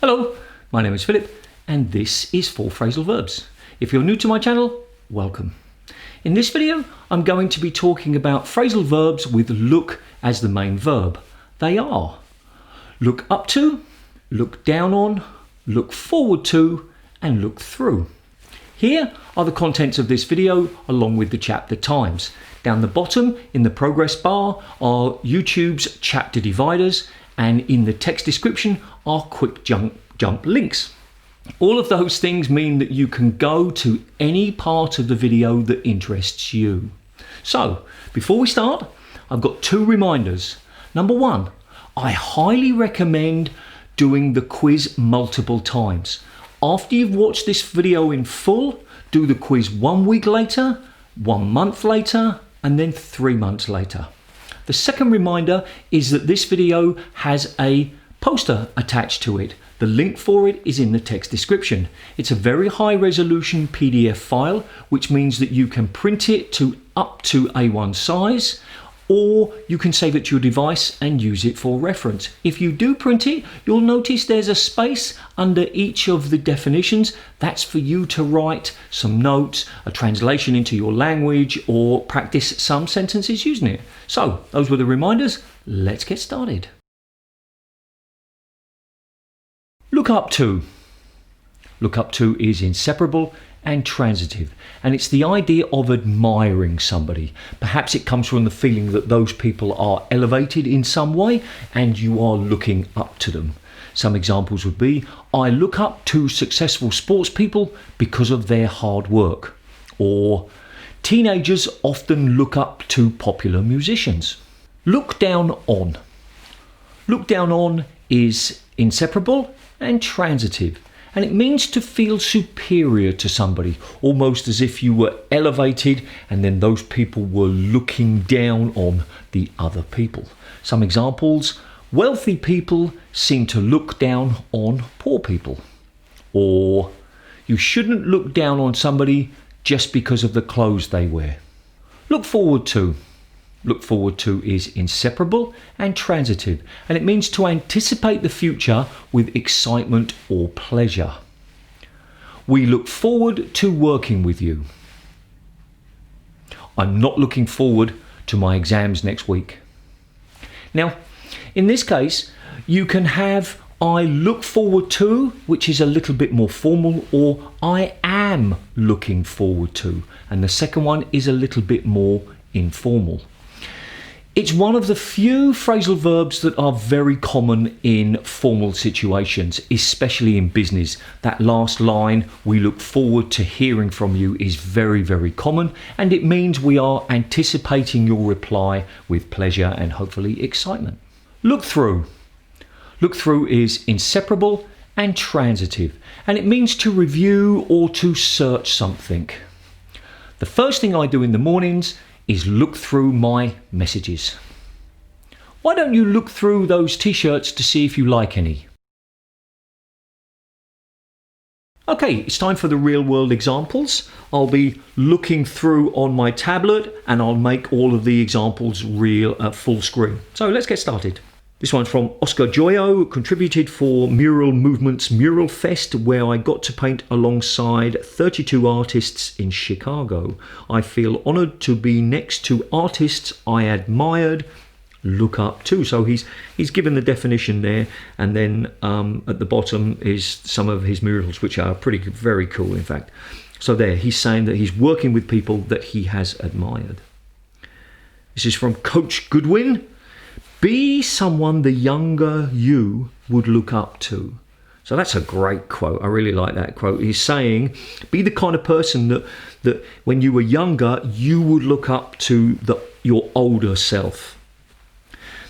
Hello, my name is Philip and this is 4 Phrasal Verbs. If you're new to my channel, welcome. In this video, I'm going to be talking about phrasal verbs with look as the main verb. They are look up to, look down on, look forward to, and look through. Here are the contents of this video along with the chapter times. Down the bottom in the progress bar are YouTube's chapter dividers, and in the text description are quick jump links. All of those things mean that you can go to any part of the video that interests you. So before we start, I've got 2 reminders. Number 1, I highly recommend doing the quiz multiple times. After you've watched this video in full, do the quiz 1 week later, 1 month later, and then 3 months later. The second reminder is that this video has a poster attached to it. The link for it is in the text description. It's a very high resolution PDF file, which means that you can print it to up to A1 size, or you can save it to your device and use it for reference. If you do print it, you'll notice there's a space under each of the definitions. That's for you to write some notes, a translation into your language, or practice some sentences using it. So those were the reminders. Let's get started. Look up to. Look up to is inseparable and transitive, and it's the idea of admiring somebody. Perhaps it comes from the feeling that those people are elevated in some way and you are looking up to them. Some examples would be, I look up to successful sports people because of their hard work, or teenagers often look up to popular musicians. Look down on. Look down on is inseparable and transitive, and it means to feel superior to somebody, almost as if you were elevated and then those people were looking down on the other people. Some examples, wealthy people seem to look down on poor people. Or, you shouldn't look down on somebody just because of the clothes they wear. Look forward to. Look forward to is inseparable and transitive, and it means to anticipate the future with excitement or pleasure. We look forward to working with you. I'm not looking forward to my exams next week. Now, in this case, you can have I look forward to, which is a little bit more formal, or I am looking forward to, and the second one is a little bit more informal. It's one of the few phrasal verbs that are very common in formal situations, especially in business. That last line, we look forward to hearing from you, is very, very common, and it means we are anticipating your reply with pleasure and hopefully excitement. Look through. Look through is inseparable and transitive, and it means to review or to search something. The first thing I do in the mornings is look through my messages. Why don't you look through those t-shirts to see if you like any? Okay, it's time for the real world examples. I'll be looking through on my tablet and I'll make all of the examples real at full screen. So let's get started. This one's from Oscar Joyo, contributed for Mural Movement's Mural Fest, where I got to paint alongside 32 artists in Chicago. I feel honoured to be next to artists I admired, look up to. So he's given the definition there, and then at the bottom is some of his murals, which are very cool, in fact. So there, he's saying that he's working with people that he has admired. This is from Coach Goodwin. Be someone the younger you would look up to. So that's a great quote. I really like that quote. He's saying, be the kind of person that when you were younger, you would look up to your older self.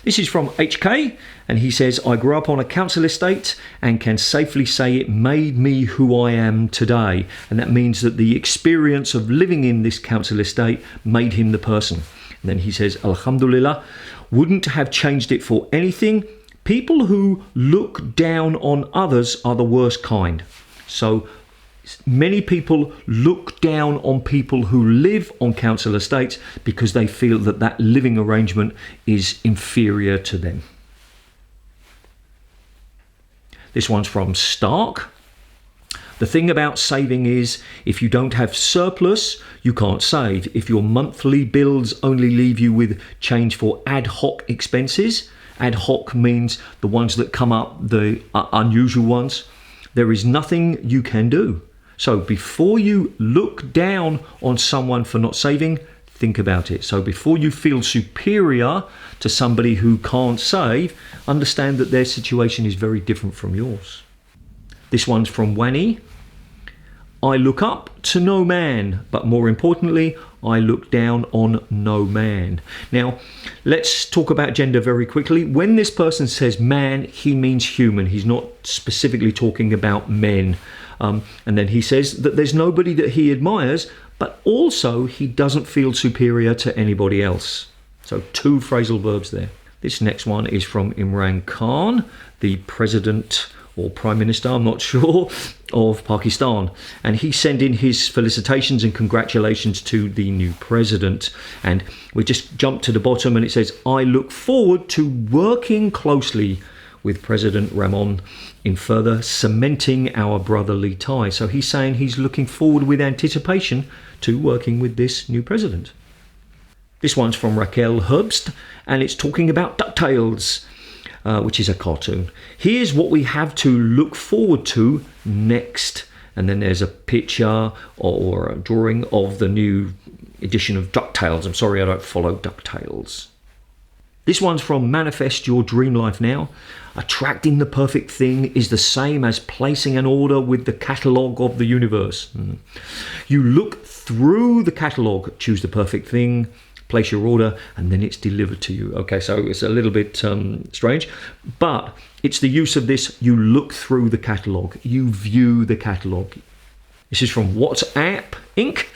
This is from HK, and he says, I grew up on a council estate and can safely say it made me who I am today. And that means that the experience of living in this council estate made him the person. And then he says, Alhamdulillah, wouldn't have changed it for anything. People who look down on others are the worst kind. So many people look down on people who live on council estates because they feel that that living arrangement is inferior to them. This one's from Stark. The thing about saving is if you don't have surplus, you can't save. If your monthly bills only leave you with change for ad hoc expenses, ad hoc means the ones that come up, the unusual ones, there is nothing you can do. So before you look down on someone for not saving, think about it. So before you feel superior to somebody who can't save, understand that their situation is very different from yours. This one's from Wani. I look up to no man, but more importantly, I look down on no man. Now, let's talk about gender very quickly. When this person says man, he means human. He's not specifically talking about men. And then he says that there's nobody that he admires, but also he doesn't feel superior to anybody else. So 2 phrasal verbs there. This next one is from Imran Khan, the president or prime minister, I'm not sure, of Pakistan. And he sent in his felicitations and congratulations to the new president. And we just jump to the bottom and it says, I look forward to working closely with President Ramon in further cementing our brotherly ties. So he's saying he's looking forward with anticipation to working with this new president. This one's from Raquel Herbst, and it's talking about DuckTales, which is a cartoon. Here's what we have to look forward to next. And then there's a picture or a drawing of the new edition of DuckTales. I'm sorry, I don't follow DuckTales. This one's from Manifest Your Dream Life Now. Attracting the perfect thing is the same as placing an order with the catalogue of the universe. You look through the catalogue, choose the perfect thing, place your order, and then it's delivered to you. Okay, so it's a little bit strange, but it's the use of this, you look through the catalogue, you view the catalogue. This is from WhatsApp Inc.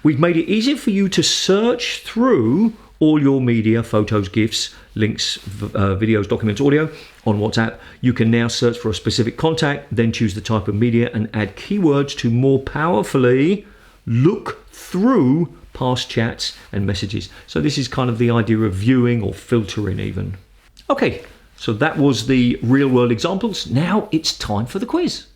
We've made it easier for you to search through all your media, photos, GIFs, links, videos, documents, audio on WhatsApp. You can now search for a specific contact, then choose the type of media and add keywords to more powerfully look through past chats and messages. So this is kind of the idea of viewing or filtering even. Okay, so that was the real world examples. Now it's time for the quiz.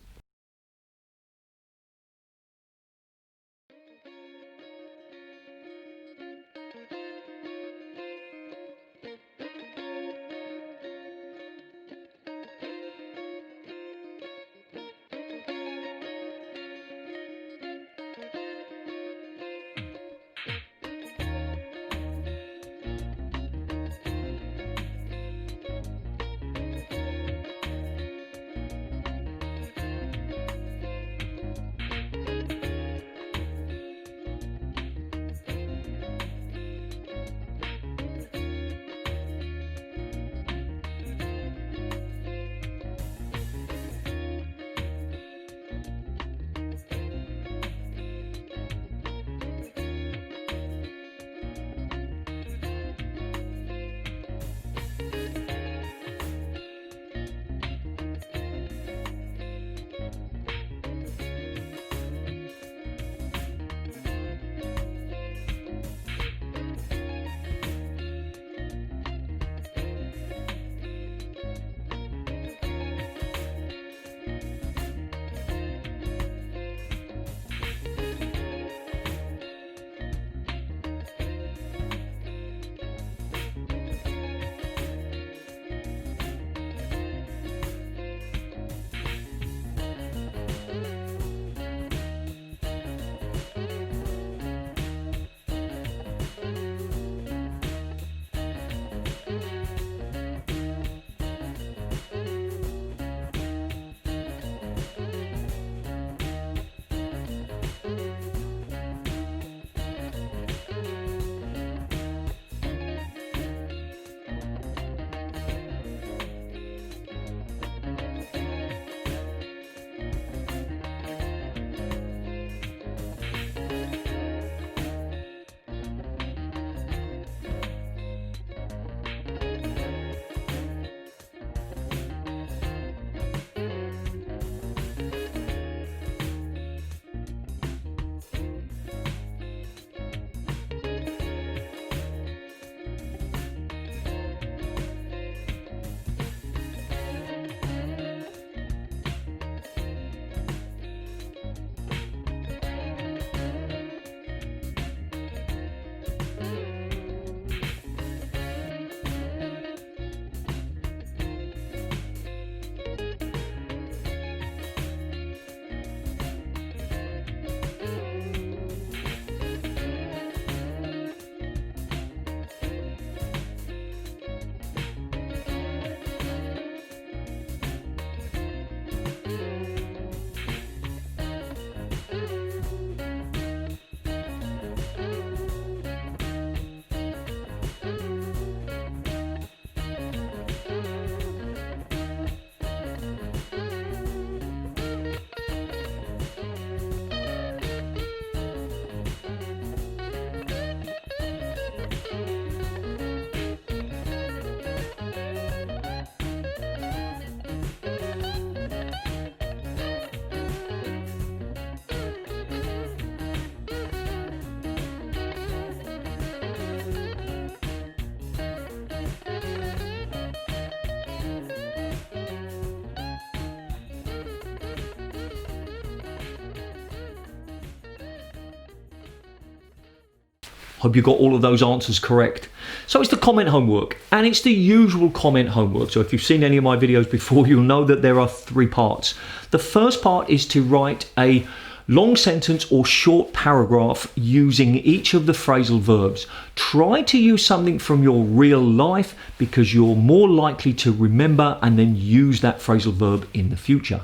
Hope you got all of those answers correct. So it's the comment homework, and it's the usual comment homework. So if you've seen any of my videos before, you'll know that there are 3 parts. The first part is to write a long sentence or short paragraph using each of the phrasal verbs. Try to use something from your real life because you're more likely to remember and then use that phrasal verb in the future.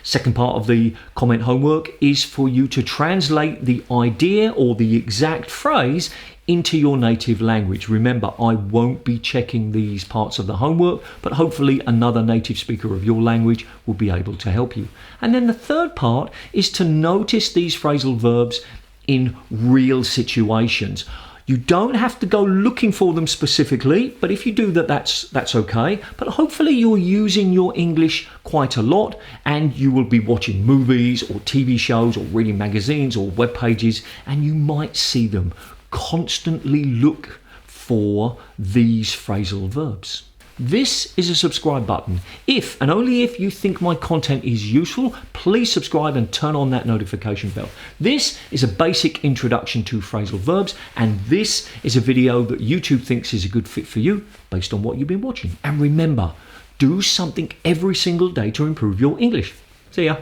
Second part of the comment homework is for you to translate the idea or the exact phrase into your native language. Remember, I won't be checking these parts of the homework, but hopefully another native speaker of your language will be able to help you. And then the third part is to notice these phrasal verbs in real situations. You don't have to go looking for them specifically, but if you do that, that's okay. But hopefully you're using your English quite a lot, and you will be watching movies or TV shows or reading magazines or web pages, and you might see them. Constantly look for these phrasal verbs. This is a subscribe button. If and only if you think my content is useful, please subscribe and turn on that notification bell. This is a basic introduction to phrasal verbs, and this is a video that YouTube thinks is a good fit for you based on what you've been watching. And remember, do something every single day to improve your English. See ya.